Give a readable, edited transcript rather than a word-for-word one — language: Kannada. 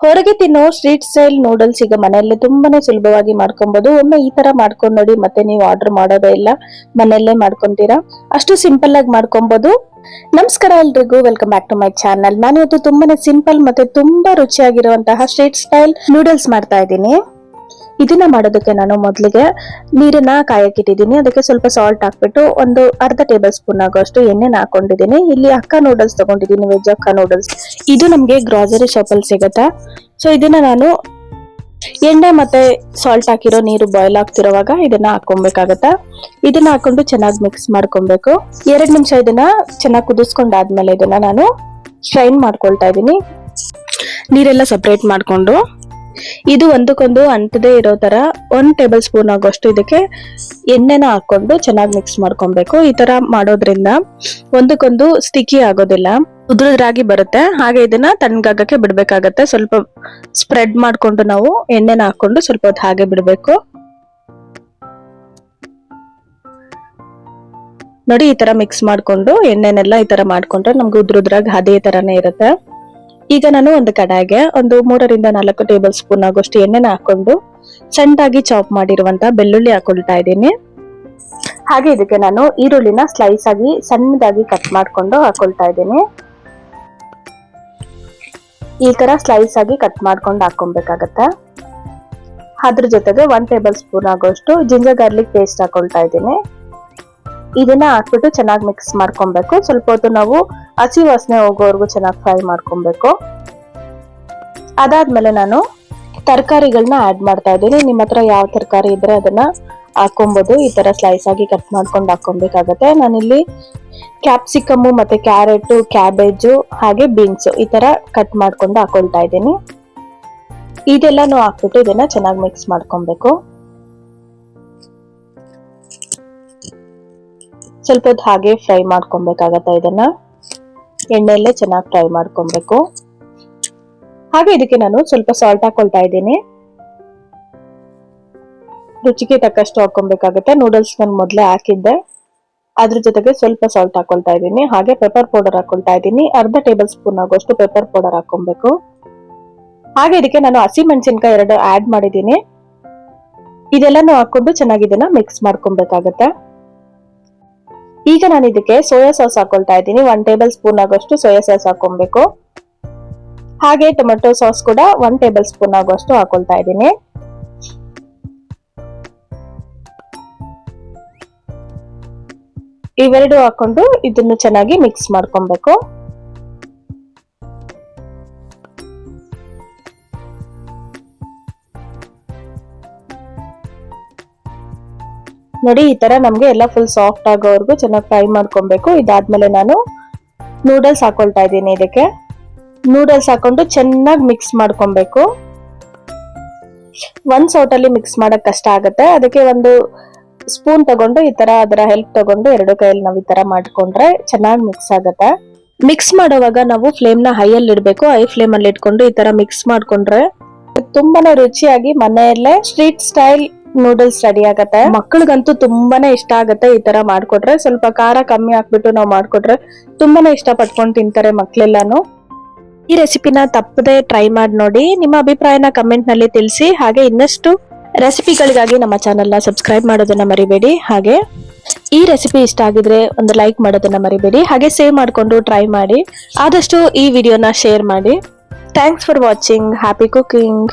ಹೊರಗೆ ತಿನ್ನೋ ಸ್ಟ್ರೀಟ್ ಸ್ಟೈಲ್ ನೂಡಲ್ಸ್ ಈಗ ಮನೆಯಲ್ಲೇ ತುಂಬಾನೇ ಸುಲಭವಾಗಿ ಮಾಡ್ಕೊಬಹುದು. ಒಮ್ಮೆ ಈ ತರ ಮಾಡ್ಕೊಂಡ್ ನೋಡಿ, ಮತ್ತೆ ನೀವು ಆರ್ಡರ್ ಮಾಡೋದೇ ಇಲ್ಲ, ಮನೆಯಲ್ಲೇ ಮಾಡ್ಕೊಂತೀರಾ. ಅಷ್ಟು ಸಿಂಪಲ್ ಆಗಿ ಮಾಡ್ಕೊಬಹುದು. ನಮಸ್ಕಾರ ಎಲ್ರಿಗೂ, welcome back to my channel. ನಾನು ಇವತ್ತು ತುಂಬಾನೇ ಸಿಂಪಲ್ ಮತ್ತೆ ತುಂಬಾ ರುಚಿಯಾಗಿರುವಂತಹ ಸ್ಟ್ರೀಟ್ ಸ್ಟೈಲ್ ನೂಡಲ್ಸ್ ಮಾಡ್ತಾ ಇದ್ದೀನಿ. ಇದನ್ನ ಮಾಡೋದಕ್ಕೆ ನಾನು ಮೊದಲಿಗೆ ನೀರನ್ನ ಕಾಯಕ್ಕಿಟ್ಟಿದ್ದೀನಿ. ಅದಕ್ಕೆ ಸ್ವಲ್ಪ ಸಾಲ್ಟ್ ಹಾಕ್ಬಿಟ್ಟು ಒಂದು ಅರ್ಧ ಟೇಬಲ್ ಸ್ಪೂನ್ ಆಗುವಷ್ಟು ಎಣ್ಣೆನ ಹಾಕೊಂಡಿದ್ದೀನಿ. ಇಲ್ಲಿ ಅಕ್ಕ ನೂಡಲ್ಸ್ ತಗೊಂಡಿದ್ದೀನಿ, ವೆಜ್ ಅಕ್ಕ ನೂಡಲ್ಸ್. ಇದು ನಮ್ಗೆ ಗ್ರಾಸರಿ ಶಾಪ್ ಅಲ್ಲಿ ಸಿಗುತ್ತೆ. ಸೊ ಇದನ್ನ ನಾನು ಎಣ್ಣೆ ಮತ್ತೆ ಸಾಲ್ಟ್ ಹಾಕಿರೋ ನೀರು ಬಾಯ್ಲ್ ಆಗ್ತಿರೋವಾಗ ಇದನ್ನ ಹಾಕೊಬೇಕಾಗತ್ತೆ. ಇದನ್ನ ಹಾಕೊಂಡು ಚೆನ್ನಾಗಿ ಮಿಕ್ಸ್ ಮಾಡ್ಕೊಬೇಕು. 2 ನಿಮಿಷ ಇದನ್ನ ಚೆನ್ನಾಗಿ ಕುದಿಸ್ಕೊಂಡಾದ್ಮೇಲೆ ಇದನ್ನ ನಾನು ಸ್ಟ್ರೈನ್ ಮಾಡ್ಕೊಳ್ತಾ ಇದ್ದೀನಿ, ನೀರೆಲ್ಲ ಸಪರೇಟ್ ಮಾಡ್ಕೊಂಡು. ಇದು ಒಂದಕ್ಕೊಂದು ಅಂಟದೇ ಇರೋ ತರ 1 ಟೇಬಲ್ ಸ್ಪೂನ್ ಆಗೋಷ್ಟು ಇದಕ್ಕೆ ಎಣ್ಣೆನ ಹಾಕೊಂಡು ಚೆನ್ನಾಗಿ ಮಿಕ್ಸ್ ಮಾಡ್ಕೊಬೇಕು. ಈ ತರ ಮಾಡೋದ್ರಿಂದ ಒಂದಕ್ಕೊಂದು ಸ್ಟಿಕ್ಕಿ ಆಗೋದಿಲ್ಲ, ಉದುರಾಗಿ ಬರುತ್ತೆ. ಹಾಗೆ ಇದನ್ನ ತಣ್ಣಗಾಗಕ್ಕೆ ಬಿಡ್ಬೇಕಾಗತ್ತೆ. ಸ್ವಲ್ಪ ಸ್ಪ್ರೆಡ್ ಮಾಡ್ಕೊಂಡು ನಾವು ಎಣ್ಣೆನ ಹಾಕೊಂಡು ಸ್ವಲ್ಪ ಹೊತ್ತು ಹಾಗೆ ಬಿಡ್ಬೇಕು. ನೋಡಿ, ಈ ತರ ಮಿಕ್ಸ್ ಮಾಡ್ಕೊಂಡು ಎಣ್ಣೆನೆಲ್ಲ ಈ ತರ ಮಾಡ್ಕೊಂಡ್ರೆ ನಮ್ಗೆ ಉದ್ರಾಗಿ ಅದೇ ತರಾನೇ ಇರುತ್ತೆ. ಈಗ ನಾನು ಒಂದು ಕಡಾಯಿಗೆ ಒಂದು 3 ರಿಂದ 4 ಟೇಬಲ್ ಸ್ಪೂನ್ ಆಗೋಷ್ಟು ಎಣ್ಣೆನ ಹಾಕೊಂಡು ಸಣ್ಣದಾಗಿ ಚಾಪ್ ಮಾಡಿರುವಂತಹ ಬೆಳ್ಳುಳ್ಳಿ ಹಾಕೊಳ್ತಾ ಇದ್ದೀನಿ. ಹಾಗೆ ಇದಕ್ಕೆ ನಾನು ಈರುಳ್ಳಿನ ಸ್ಲೈಸ್ ಆಗಿ ಸಣ್ಣದಾಗಿ ಕಟ್ ಮಾಡ್ಕೊಂಡು ಹಾಕೊಳ್ತಾ ಇದ್ದೀನಿ. ಈ ತರ ಸ್ಲೈಸ್ ಆಗಿ ಕಟ್ ಮಾಡ್ಕೊಂಡು ಹಾಕೊಬೇಕಾಗತ್ತೆ. ಅದ್ರ ಜೊತೆಗೆ 1 ಟೇಬಲ್ ಸ್ಪೂನ್ ಆಗೋಷ್ಟು ಜಿಂಜರ್ ಗಾರ್ಲಿಕ್ ಪೇಸ್ಟ್ ಹಾಕೊಳ್ತಾ ಇದ್ದೀನಿ. ಇದನ್ನ ಹಾಕ್ಬಿಟ್ಟು ಚೆನ್ನಾಗಿ ಮಿಕ್ಸ್ ಮಾಡ್ಕೊಬೇಕು. ಸ್ವಲ್ಪ ಹೊತ್ತು ನಾವು ಹಸಿ ವಾಸನೆ ಹೋಗೋವರೆಗೂ ಚೆನ್ನಾಗಿ ಫ್ರೈ ಮಾಡ್ಕೊಬೇಕು. ಅದಾದ್ಮೇಲೆ ನಾನು ತರಕಾರಿಗಳನ್ನ ಆಡ್ ಮಾಡ್ತಾ ಇದ್ದೀನಿ. ನಿಮ್ಮ ಹತ್ರ ಯಾವ ತರಕಾರಿ ಇದ್ರೆ ಅದನ್ನ ಹಾಕೊಬಹುದು. ಈ ತರ ಸ್ಲೈಸ್ ಆಗಿ ಕಟ್ ಮಾಡ್ಕೊಂಡು ಹಾಕೊಬೇಕಾಗತ್ತೆ. ನಾನಿಲ್ಲಿ ಕ್ಯಾಪ್ಸಿಕಮ್ ಮತ್ತೆ ಕ್ಯಾರೆಟ್, ಕ್ಯಾಬೇಜು ಹಾಗೆ ಬೀನ್ಸ್ ಈ ತರ ಕಟ್ ಮಾಡ್ಕೊಂಡು ಹಾಕೊಳ್ತಾ ಇದ್ದೀನಿ. ಇದೆಲ್ಲಾನು ಹಾಕ್ಬಿಟ್ಟು ಇದನ್ನ ಚೆನ್ನಾಗಿ ಮಿಕ್ಸ್ ಮಾಡ್ಕೊಬೇಕು. ಸ್ವಲ್ಪ ಹೊತ್ತು ಹಾಗೆ ಫ್ರೈ ಮಾಡ್ಕೊಬೇಕಾಗತ್ತೆ. ಇದನ್ನ ಎಣ್ಣೆಯಲ್ಲೇ ಚೆನ್ನಾಗಿ ಫ್ರೈ ಮಾಡ್ಕೊಬೇಕು. ಹಾಗೆ ಇದಕ್ಕೆ ನಾನು ಸ್ವಲ್ಪ ಸಾಲ್ಟ್ ಹಾಕೊಳ್ತಾ ಇದ್ದೀನಿ. ರುಚಿಗೆ ತಕ್ಕಷ್ಟು ಹಾಕೊಬೇಕಾಗತ್ತೆ. ನೂಡಲ್ಸ್ ನಾನು ಮೊದಲೇ ಹಾಕಿದ್ದೆ, ಅದ್ರ ಜೊತೆಗೆ ಸ್ವಲ್ಪ ಸಾಲ್ಟ್ ಹಾಕೊಳ್ತಾ ಇದ್ದೀನಿ. ಹಾಗೆ ಪೆಪ್ಪರ್ ಪೌಡರ್ ಹಾಕೊಳ್ತಾ ಇದ್ದೀನಿ. ಅರ್ಧ ಟೇಬಲ್ ಸ್ಪೂನ್ ಆಗೋಷ್ಟು ಪೆಪ್ಪರ್ ಪೌಡರ್ ಹಾಕೊಬೇಕು. ಹಾಗೆ ಇದಕ್ಕೆ ನಾನು ಹಸಿ ಮೆಣಸಿನಕಾಯಿ 2 ಆಡ್ ಮಾಡಿದ್ದೀನಿ. ಇದೆಲ್ಲಾನು ಹಾಕೊಂಡು ಚೆನ್ನಾಗಿ ಇದನ್ನ ಮಿಕ್ಸ್ ಮಾಡ್ಕೊಬೇಕಾಗತ್ತೆ. ಈಗ ನಾನು ಇದಕ್ಕೆ ಸೋಯಾ ಸಾಸ್ ಹಾಕೊಳ್ತಾ ಇದ್ದೀನಿ. 1 ಟೇಬಲ್ ಸ್ಪೂನ್ ಆಗೋಷ್ಟು ಸೋಯಾ ಸಾಸ್ ಹಾಕೊಬೇಕು. ಹಾಗೆ ಟೊಮೆಟೊ ಸಾಸ್ ಕೂಡ 1 ಟೇಬಲ್ ಸ್ಪೂನ್ ಆಗೋಷ್ಟು ಹಾಕೊಳ್ತಾ ಇದ್ದೀನಿ. ಇವೆರಡು ಹಾಕೊಂಡು ಇದನ್ನು ಚೆನ್ನಾಗಿ ಮಿಕ್ಸ್ ಮಾಡ್ಕೊಬೇಕು. ನೋಡಿ, ಈ ತರ ನಮ್ಗೆ ಎಲ್ಲ ಫುಲ್ ಸಾಫ್ಟ್ ಆಗೋವರೆಗೂ ಚೆನ್ನಾಗಿ ಫ್ರೈ ಮಾಡ್ಕೊಬೇಕು. ಇದಾದ್ಮೇಲೆ ನಾನು ನೂಡಲ್ಸ್ ಹಾಕೊಳ್ತಾ ಇದ್ದೀನಿ. ಇದಕ್ಕೆ ನೂಡಲ್ಸ್ ಹಾಕೊಂಡು ಚೆನ್ನಾಗಿ ಮಿಕ್ಸ್ ಮಾಡ್ಕೊಬೇಕು. ಒಂದ್ ಸೌಟಲ್ಲಿ ಮಿಕ್ಸ್ ಮಾಡಕ್ ಕಷ್ಟ ಆಗುತ್ತೆ. ಅದಕ್ಕೆ ಒಂದು ಸ್ಪೂನ್ ತಗೊಂಡು ಈ ತರ ಅದರ ಹೆಲ್ಪ್ ತಗೊಂಡು 2 ಕೈಯಲ್ಲಿ ನಾವು ಈ ತರ ಮಾಡ್ಕೊಂಡ್ರೆ ಚೆನ್ನಾಗಿ ಮಿಕ್ಸ್ ಆಗುತ್ತೆ. ಮಿಕ್ಸ್ ಮಾಡುವಾಗ ನಾವು ಫ್ಲೇಮ್ ನ ಹೈ ಅಲ್ಲಿ ಇಡ್ಬೇಕು. ಹೈ ಫ್ಲೇಮ್ ಅಲ್ಲಿ ಇಟ್ಕೊಂಡು ಈ ತರ ಮಿಕ್ಸ್ ಮಾಡ್ಕೊಂಡ್ರೆ ತುಂಬಾನೇ ರುಚಿಯಾಗಿ ಮನೆಯಲ್ಲೇ ಸ್ಟ್ರೀಟ್ ಸ್ಟೈಲ್ ನೂಡಲ್ಸ್ ರೆಡಿ ಆಗತ್ತೆ. ಮಕ್ಕಳಿಗಂತೂ ತುಂಬಾನೇ ಇಷ್ಟ ಆಗತ್ತೆ. ಈ ತರ ಮಾಡ್ಕೊಟ್ರೆ ಸ್ವಲ್ಪ ಖಾರ ಕಮ್ಮಿ ಹಾಕ್ಬಿಟ್ಟು ನಾವು ಮಾಡ್ಕೊಟ್ರೆ ತುಂಬಾನೇ ಇಷ್ಟ ಪಟ್ಕೊಂಡು ತಿಂತಾರೆ ಮಕ್ಳೆಲ್ಲಾನು. ಈ ರೆಸಿಪಿನ ತಪ್ಪದೆ ಟ್ರೈ ಮಾಡಿ ನೋಡಿ. ನಿಮ್ಮ ಅಭಿಪ್ರಾಯನ ಕಮೆಂಟ್ ನಲ್ಲಿ ತಿಳಿಸಿ. ಹಾಗೆ ಇನ್ನಷ್ಟು ರೆಸಿಪಿಗಳಿಗಾಗಿ ನಮ್ಮ ಚಾನೆಲ್ ನ ಸಬ್ಸ್ಕ್ರೈಬ್ ಮಾಡೋದನ್ನ ಮರಿಬೇಡಿ. ಹಾಗೆ ಈ ರೆಸಿಪಿ ಇಷ್ಟ ಆಗಿದ್ರೆ ಒಂದು ಲೈಕ್ ಮಾಡೋದನ್ನ ಮರಿಬೇಡಿ. ಹಾಗೆ ಸೇವ್ ಮಾಡ್ಕೊಂಡು ಟ್ರೈ ಮಾಡಿ. ಆದಷ್ಟು ಈ ವಿಡಿಯೋನ ಶೇರ್ ಮಾಡಿ. Thanks for watching. Happy cooking.